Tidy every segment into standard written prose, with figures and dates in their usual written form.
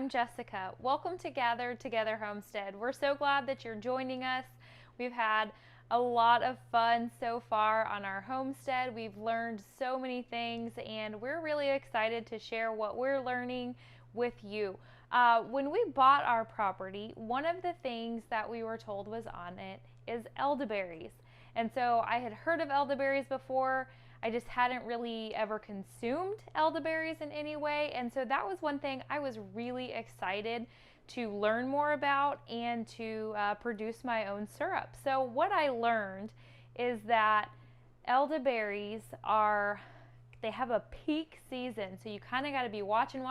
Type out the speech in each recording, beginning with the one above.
I'm Jessica. Welcome to Gather Together Homestead. We're so glad that you're joining us. We've had a lot of fun so far on our homestead. We've learned so many things, and we're really excited to share what we're learning with you. When we bought our property, one of the things that we were told was on it is elderberries. And so I had heard of elderberries before. I just hadn't really ever consumed elderberries in any way. And so that was one thing I was really excited to learn more about and to produce my own syrup. So what I learned is that elderberries they have a peak season. So you kind of got to be watching.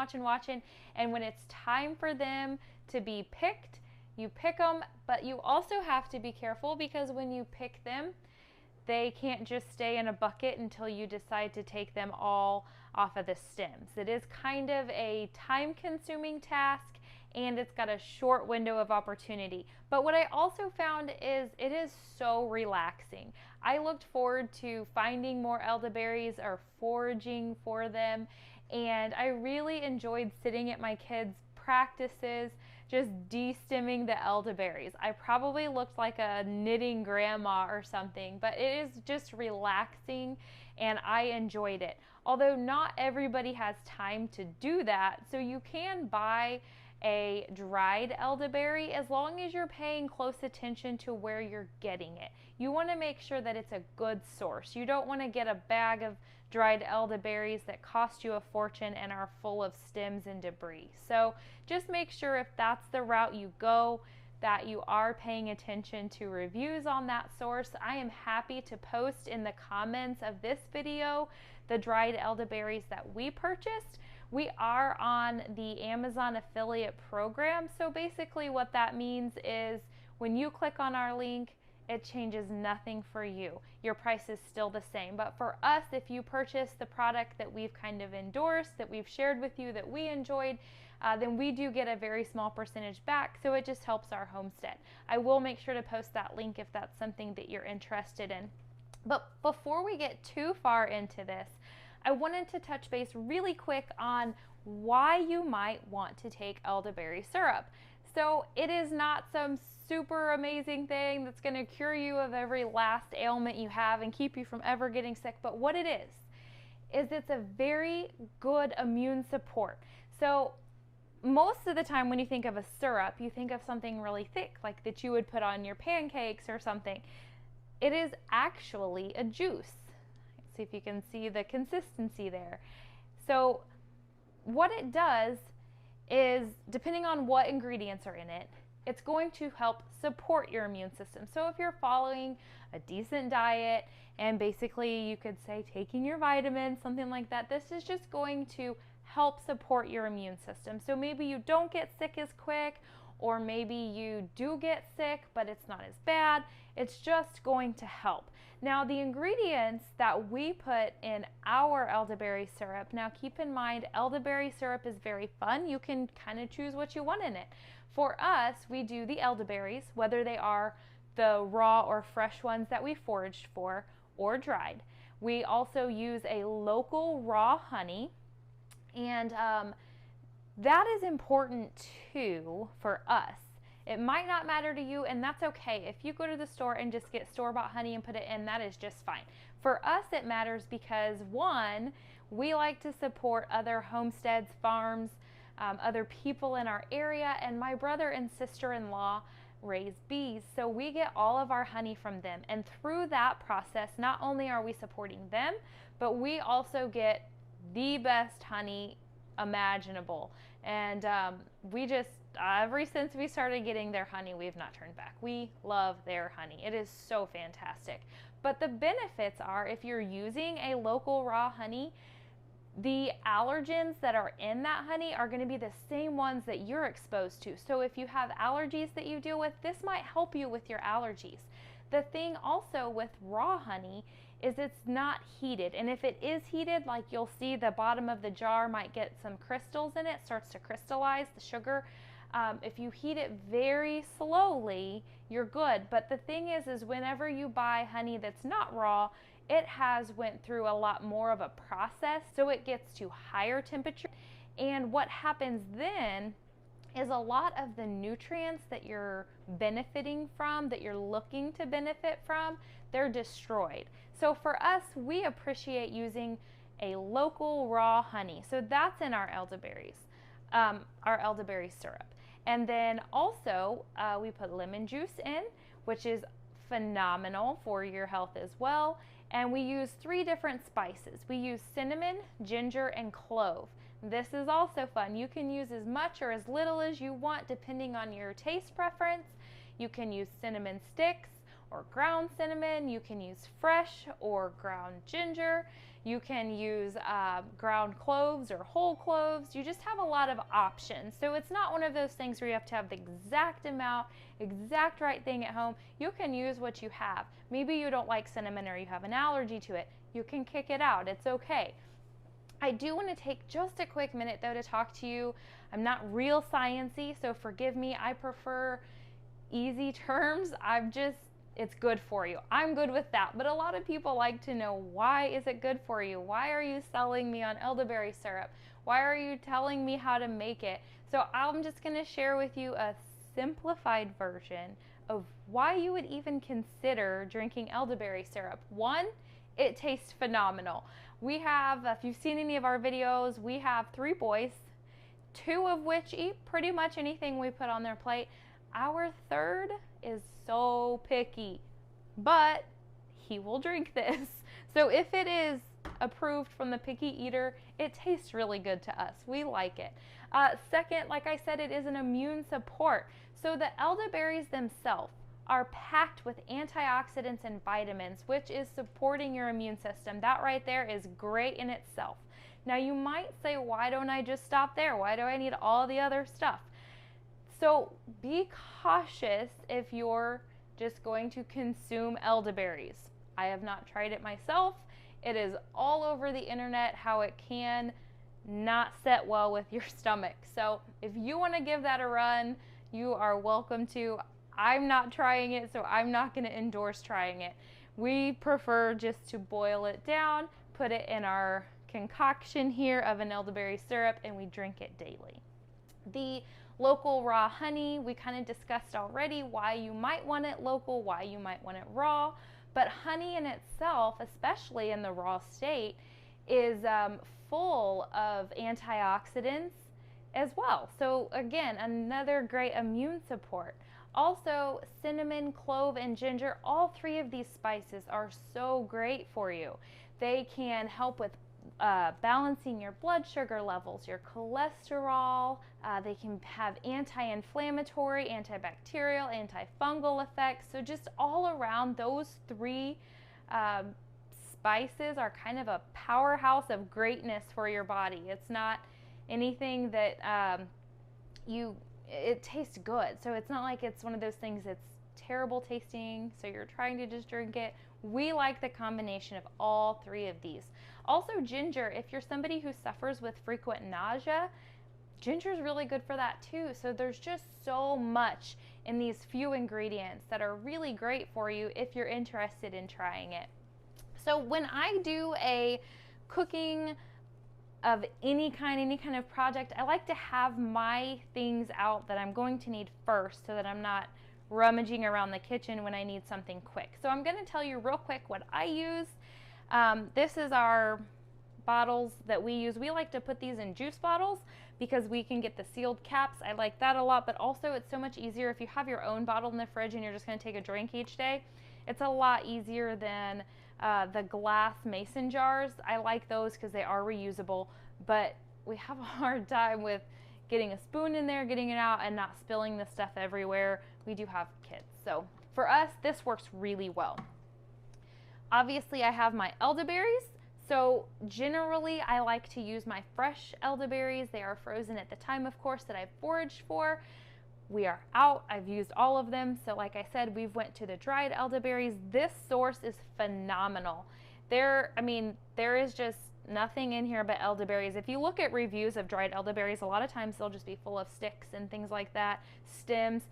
And when it's time for them to be picked, you pick them, but you also have to be careful because when you pick them, they can't just stay in a bucket until you decide to take them all off of the stems. It is kind of a time-consuming task, and it's got a short window of opportunity. But what I also found is it is so relaxing. I looked forward to finding more elderberries or foraging for them, and I really enjoyed sitting at my kids' practices just de-stemming the elderberries. I probably looked like a knitting grandma or something, but it is just relaxing and I enjoyed it. Although not everybody has time to do that, so you can buy a dried elderberry as long as you're paying close attention to where you're getting it. You want to make sure that it's a good source. You don't want to get a bag of dried elderberries that cost you a fortune and are full of stems and debris. So just make sure if that's the route you go that you are paying attention to reviews on that source. I am happy to post in the comments of this video the dried elderberries that we purchased. We are on the Amazon affiliate program, so basically what that means is when you click on our link, it changes nothing for you. Your price is still the same. But for us, if you purchase the product that we've kind of endorsed, that we've shared with you, that we enjoyed, then we do get a very small percentage back, so it just helps our homestead. I will make sure to post that link if that's something that you're interested in. But before we get too far into this, I wanted to touch base really quick on why you might want to take elderberry syrup. So it is not some super amazing thing that's going to cure you of every last ailment you have and keep you from ever getting sick, but what it is it's a very good immune support. So most of the time when you think of a syrup, you think of something really thick, like that you would put on your pancakes or something. It is actually a juice. Let's see if you can see the consistency there. So what it does is, depending on what ingredients are in it, it's going to help support your immune system. So if you're following a decent diet and basically you could say taking your vitamins, something like that, this is just going to help support your immune system. So maybe you don't get sick as quick, or maybe you do get sick, but it's not as bad. It's just going to help. Now, the ingredients that we put in our elderberry syrup, now keep in mind, elderberry syrup is very fun. You can kind of choose what you want in it. For us, we do the elderberries, whether they are the raw or fresh ones that we foraged for or dried. We also use a local raw honey, and that is important too for us. It might not matter to you, and that's okay. If you go to the store and just get store-bought honey and put it in, that is just fine. For us, it matters because, one, we like to support other homesteads, farms, other people in our area, and my brother and sister-in-law raise bees, so we get all of our honey from them. And through that process, not only are we supporting them, but we also get the best honey imaginable. And we just, ever since we started getting their honey, we've not turned back. We love their honey. It is so fantastic. But the benefits are, if you're using a local raw honey, the allergens that are in that honey are going to be the same ones that you're exposed to. So if you have allergies that you deal with, this might help you with your allergies. The thing also with raw honey is it's not heated, and if it is heated, like you'll see the bottom of the jar might get some crystals in it, starts to crystallize the sugar. If you heat it very slowly, you're good. But the thing is whenever you buy honey that's not raw, it has went through a lot more of a process, so it gets to higher temperature. And what happens then is a lot of the nutrients that you're benefiting from, that you're looking to benefit from, they're destroyed. So for us, we appreciate using a local raw honey. So that's in our elderberries, our elderberry syrup. And then also we put lemon juice in, which is phenomenal for your health as well. And we use 3 different spices. We use cinnamon, ginger, and clove. This is also fun. You can use as much or as little as you want depending on your taste preference. You can use cinnamon sticks or ground cinnamon. You can use fresh or ground ginger. You can use ground cloves or whole cloves. You just have a lot of options. So it's not one of those things where you have to have the exact amount, exact right thing at home. You can use what you have. Maybe you don't like cinnamon or you have an allergy to it. You can kick it out. It's okay. I do want to take just a quick minute though to talk to you. I'm not real sciencey, so forgive me. I prefer easy terms. It's good for you. I'm good with that. But a lot of people like to know, why is it good for you? Why are you selling me on elderberry syrup? Why are you telling me how to make it? So I'm just going to share with you a simplified version of why you would even consider drinking elderberry syrup. 1, it tastes phenomenal. We have, if you've seen any of our videos, we have 3 boys, 2 of which eat pretty much anything we put on their plate. Our 3rd is so picky, but he will drink this. So if it is approved from the picky eater, it tastes really good to us. We like it. 2nd, like I said, it is an immune support. So the elderberries themselves are packed with antioxidants and vitamins, which is supporting your immune system. That right there is great in itself. Now you might say, why don't I just stop there? Why do I need all the other stuff? So be cautious if you're just going to consume elderberries. I have not tried it myself. It is all over the internet how it can not set well with your stomach. So if you want to give that a run, you are welcome to. I'm not trying it, so I'm not going to endorse trying it. We prefer just to boil it down, put it in our concoction here of an elderberry syrup, and we drink it daily. The local raw honey, we kind of discussed already why you might want it local, why you might want it raw, but honey in itself, especially in the raw state, is full of antioxidants as well. So again, another great immune support. Also, cinnamon, clove, and ginger, all 3 of these spices are so great for you. They can help with balancing your blood sugar levels, your cholesterol. They can have anti-inflammatory, antibacterial, antifungal effects. So just all around, those 3 spices are kind of a powerhouse of greatness for your body. It's not anything that it tastes good. So it's not like it's one of those things that's terrible tasting, so you're trying to just drink it. We like the combination of all 3 of these. Also ginger, if you're somebody who suffers with frequent nausea, ginger is really good for that too. So there's just so much in these few ingredients that are really great for you if you're interested in trying it. So when I do a cooking of any kind of project, I like to have my things out that I'm going to need first so that I'm not rummaging around the kitchen when I need something quick. So I'm going to tell you real quick what I use. This is our bottles that we use. We like to put these in juice bottles because we can get the sealed caps. I like that a lot, but also it's so much easier if you have your own bottle in the fridge and you're just going to take a drink each day. It's a lot easier than the glass mason jars. I like those because they are reusable, but we have a hard time with getting a spoon in there, getting it out, and not spilling the stuff everywhere. We do have kids. So for us, this works really well. Obviously, I have my elderberries. So generally, I like to use my fresh elderberries. They are frozen at the time, of course, that I've foraged for. We are out. I've used all of them. So like I said, we've went to the dried elderberries. This source is phenomenal. There is just nothing in here but elderberries. If you look at reviews of dried elderberries, a lot of times they'll just be full of sticks and things like that, stems.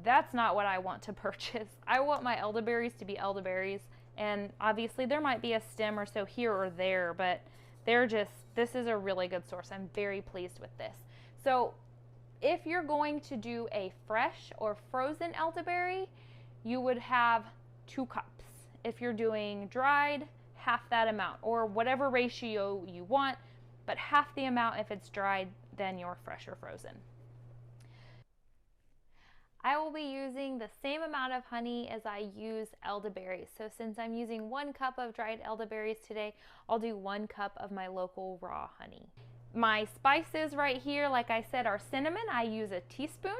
That's not what I want to purchase. I want my elderberries to be elderberries. And obviously there might be a stem or so here or there, but this is a really good source. I'm very pleased with this. So If you're going to do a fresh or frozen elderberry, you would have 2 cups. If you're doing dried, half that amount, or whatever ratio you want, but half the amount if it's dried than your fresh or frozen. I will be using the same amount of honey as I use elderberries. So since I'm using 1 cup of dried elderberries today, I'll do 1 cup of my local raw honey. My spices right here, like I said, are cinnamon. I use a teaspoon,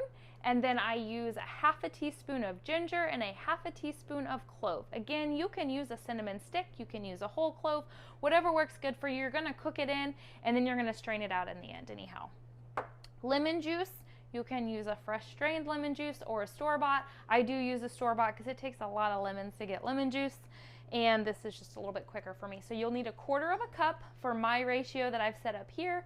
and then I use a half a teaspoon of ginger and a half a teaspoon of clove. Again, you can use a cinnamon stick, you can use a whole clove, whatever works good for you. You're gonna cook it in, and then you're gonna strain it out in the end anyhow. Lemon juice, you can use a fresh strained lemon juice or a store-bought. I do use a store-bought because it takes a lot of lemons to get lemon juice, and this is just a little bit quicker for me. So you'll need 1/4 of a cup for my ratio that I've set up here,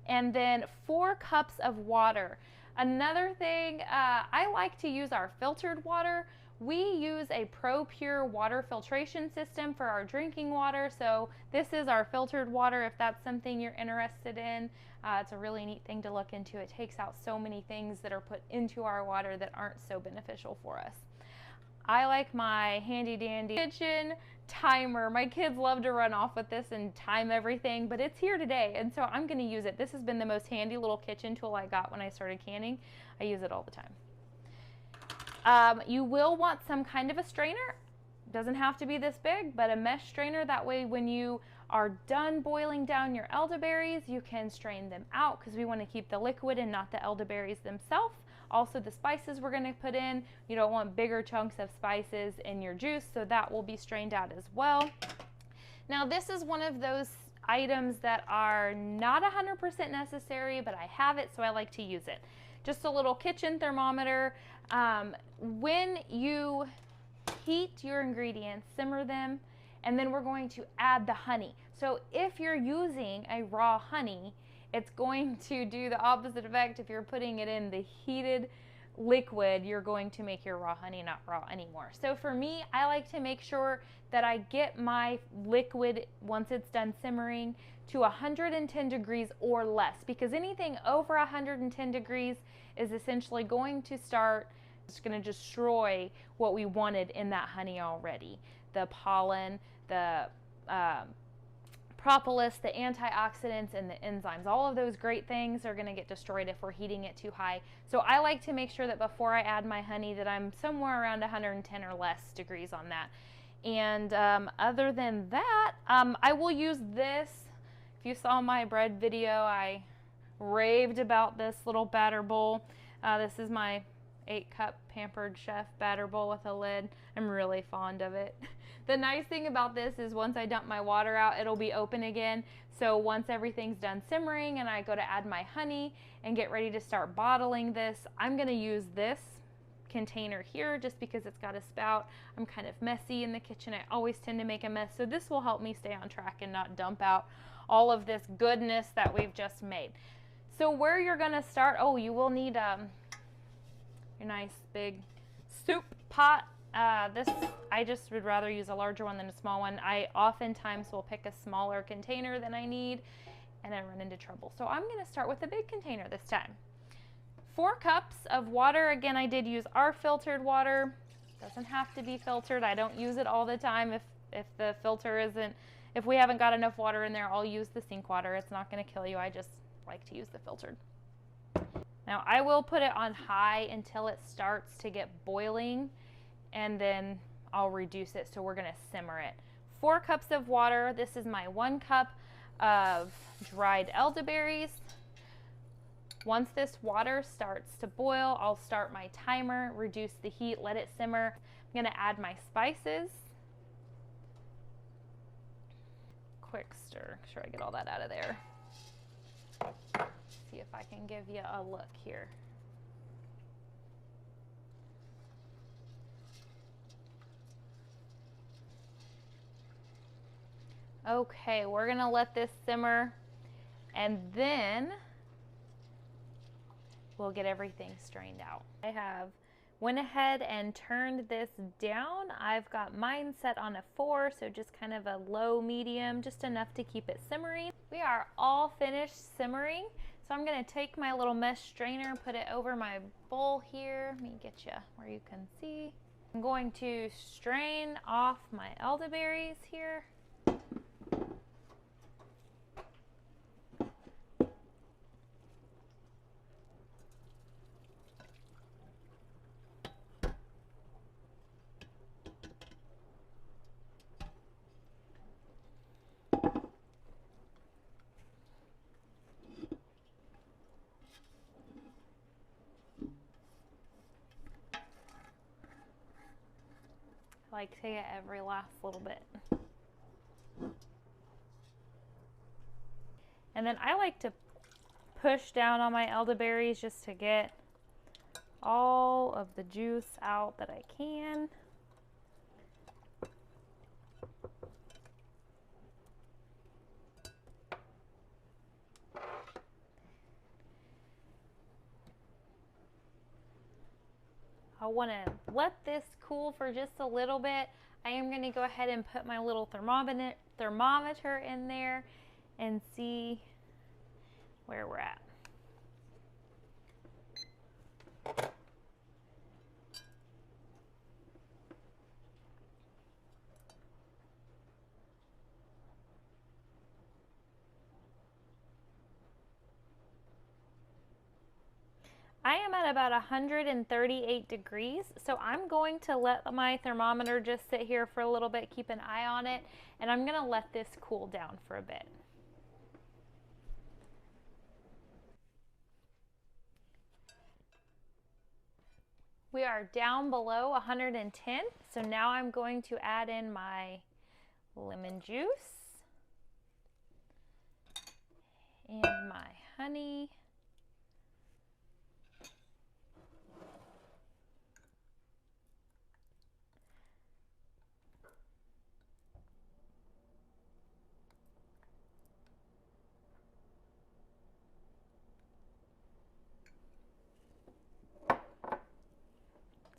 and then 4 cups of water. Another thing, I like to use our filtered water. We use a ProPure water filtration system for our drinking water, so this is our filtered water if that's something you're interested in. It's a really neat thing to look into. It takes out so many things that are put into our water that aren't so beneficial for us. I like my handy dandy kitchen timer. My kids love to run off with this and time everything, but it's here today, and so I'm going to use it. This has been the most handy little kitchen tool I got when I started canning. I use it all the time. You will want some kind of a strainer. Doesn't have to be this big, but a mesh strainer. That way when you are done boiling down your elderberries, you can strain them out because we want to keep the liquid and not the elderberries themselves. Also, the spices we're going to put in, you don't want bigger chunks of spices in your juice, so that will be strained out as well. Now, this is one of those items that are not 100% necessary, but I have it, so I like to use it. Just a little kitchen thermometer. When you heat your ingredients, simmer them, and then we're going to add the honey. So if you're using a raw honey, it's going to do the opposite effect. If you're putting it in the heated liquid, you're going to make your raw honey not raw anymore. So for me, I like to make sure that I get my liquid, once it's done simmering, to 110 degrees or less, because anything over 110 degrees is essentially going to start, it's going to destroy what we wanted in that honey already. The pollen, the propolis, the antioxidants, and the enzymes. All of those great things are going to get destroyed if we're heating it too high. So I like to make sure that before I add my honey that I'm somewhere around 110 or less degrees on that. And other than that, I will use this. If you saw my bread video, I raved about this little batter bowl. This is my 8-cup Pampered Chef batter bowl with a lid. I'm really fond of it. The nice thing about this is once I dump my water out, it'll be open again. So once everything's done simmering and I go to add my honey and get ready to start bottling this, I'm going to use this container here just because it's got a spout. I'm kind of messy in the kitchen. I always tend to make a mess. So this will help me stay on track and not dump out all of this goodness that we've just made. So where you're going to start, oh, you will need your nice big soup pot. This, I just would rather use a larger one than a small one. I oftentimes will pick a smaller container than I need and I run into trouble. So I'm going to start with a big container this time. 4 cups of water. Again, I did use our filtered water. Doesn't have to be filtered. I don't use it all the time. If the filter isn't, if we haven't got enough water in there, I'll use the sink water. It's not going to kill you. I just like to use the filtered. Now I will put it on high until it starts to get boiling, and then I'll reduce it, so we're going to simmer it. 4 cups of water. This is my 1 cup of dried elderberries. Once this water starts to boil, I'll start my timer, reduce the heat, let it simmer. I'm going to add my spices. Quick stir, make sure I get all that out of there. See if I can give you a look here. Okay, we're gonna let this simmer and then we'll get everything strained out. I have went ahead and turned this down. I've got mine set on a 4, so just kind of a low medium, just enough to keep it simmering. We are all finished simmering. So I'm going to take my little mesh strainer, put it over my bowl here. Let me get you where you can see. I'm going to strain off my elderberries here. I like to get every last little bit. And then I like to push down on my elderberries just to get all of the juice out that I can. I want to let this cool for just a little bit. I am going to go ahead and put my little thermometer in there and see where we're at. I am at about 138 degrees, so I'm going to let my thermometer just sit here for a little bit, keep an eye on it, and I'm going to let this cool down for a bit. We are down below 110, so now I'm going to add in my lemon juice and my honey.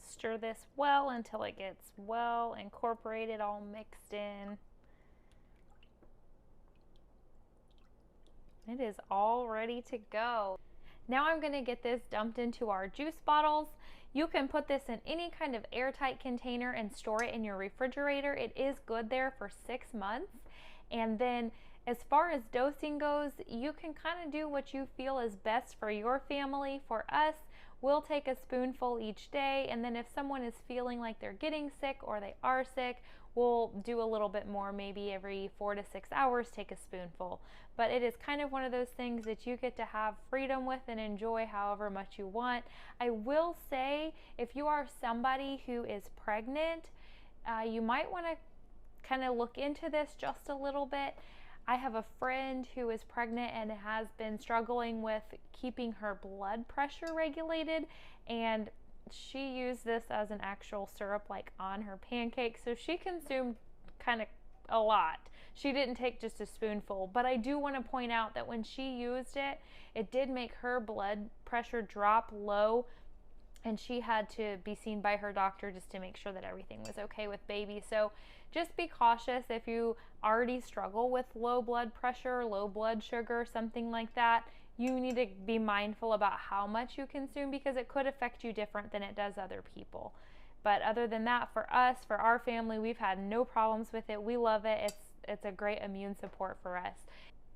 Stir this well until it gets well incorporated, all mixed in. It is all ready to go. Now I'm going to get this dumped into our juice bottles. You can put this in any kind of airtight container and store it in your refrigerator. It is good there for 6 months. And then as far as dosing goes, you can kind of do what you feel is best for your family. For us, we'll take a spoonful each day, and then if someone is feeling like they're getting sick or they are sick, we'll do a little bit more, maybe every 4 to 6 hours, take a spoonful. But it is kind of one of those things that you get to have freedom with and enjoy however much you want. I will say, if you are somebody who is pregnant, you might want to kind of look into this just a little bit. I have a friend who is pregnant and has been struggling with keeping her blood pressure regulated, and she used this as an actual syrup like on her pancakes, so she consumed kind of a lot. She didn't take just a spoonful, but I do want to point out that when she used it, it did make her blood pressure drop low, and she had to be seen by her doctor just to make sure that everything was okay with baby. So just be cautious if you already struggle with low blood pressure, low blood sugar, something like that. You need to be mindful about how much you consume, because it could affect you different than it does other people. But other than that, for us, for our family, we've had no problems with it. We love it. It's a great immune support for us.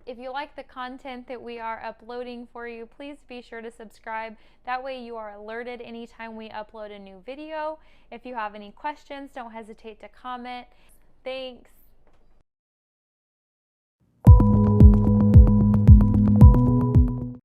If you like the content that we are uploading for you, please be sure to subscribe. That way you are alerted anytime we upload a new video. If you have any questions, don't hesitate to comment. Thanks.